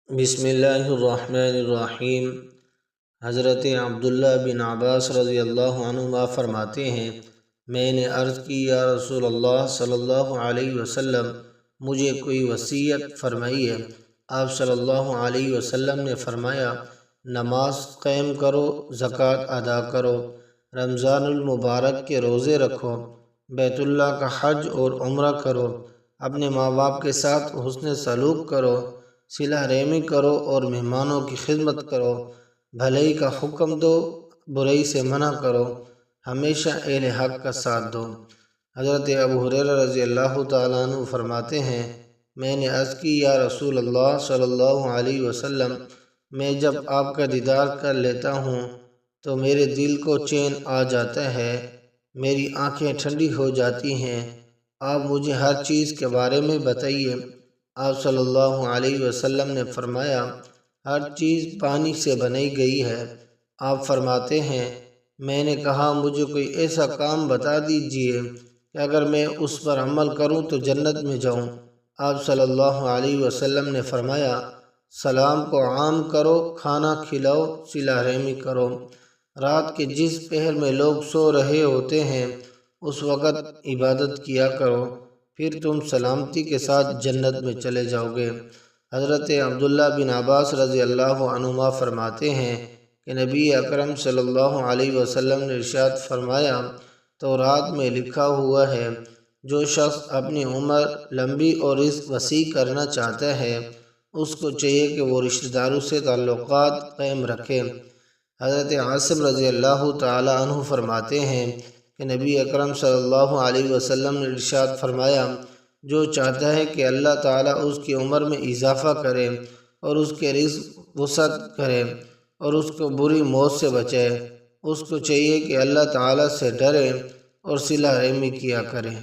بسم اللہ الرحمن الرحیم۔ حضرت عبداللہ بن عباس رضی اللہ عنہما فرماتے ہیں، میں نے عرض کی یا رسول اللہ صلی اللہ علیہ وسلم، مجھے کوئی وصیت فرمائی ہے۔ آپ صلی اللہ علیہ وسلم نے فرمایا، نماز قائم کرو، زکوٰۃ ادا کرو، رمضان المبارک کے روزے رکھو، بیت اللہ کا حج اور عمرہ کرو، اپنے ماں باپ کے ساتھ حسن سلوک کرو، صلہ رحمی کرو اور مہمانوں کی خدمت کرو، بھلائی کا حکم دو، برائی سے منع کرو، ہمیشہ اہل حق کا ساتھ دو۔ حضرت ابو ہریرہ رضی اللہ تعالیٰ عنہ فرماتے ہیں، میں نے عرض کی یا رسول اللہ صلی اللہ علیہ وسلم، میں جب آپ کا دیدار کر لیتا ہوں تو میرے دل کو چین آ جاتا ہے، میری آنکھیں ٹھنڈی ہو جاتی ہیں۔ آپ مجھے ہر چیز کے بارے میں بتائیے۔ آپ صلی اللہ علیہ وسلم نے فرمایا، ہر چیز پانی سے بنائی گئی ہے۔ آپ فرماتے ہیں، میں نے کہا مجھے کوئی ایسا کام بتا دیجئے کہ اگر میں اس پر عمل کروں تو جنت میں جاؤں۔ آپ صلی اللہ علیہ وسلم نے فرمایا، سلام کو عام کرو، کھانا کھلاؤ، صلہ رحمی کرو۔ رات کے جس پہر میں لوگ سو رہے ہوتے ہیں اس وقت عبادت کیا کرو، پھر تم سلامتی کے ساتھ جنت میں چلے جاؤ گے۔ حضرت عبداللہ بن عباس رضی اللہ عنہما فرماتے ہیں کہ نبی اکرم صلی اللہ علیہ وسلم نے ارشاد فرمایا، تورات میں لکھا ہوا ہے، جو شخص اپنی عمر لمبی اور رزق وسیع کرنا چاہتا ہے اس کو چاہیے کہ وہ رشتہ داروں سے تعلقات قائم رکھے۔ حضرت عاصم رضی اللہ تعالی عنہ فرماتے ہیں کہ نبی اکرم صلی اللہ علیہ وسلم نے ارشاد فرمایا، جو چاہتا ہے کہ اللہ تعالیٰ اس کی عمر میں اضافہ کرے اور اس کے رزق وسعت کرے اور اس کو بری موت سے بچائے، اس کو چاہیے کہ اللہ تعالیٰ سے ڈرے اور صلہ رحمی کیا کرے۔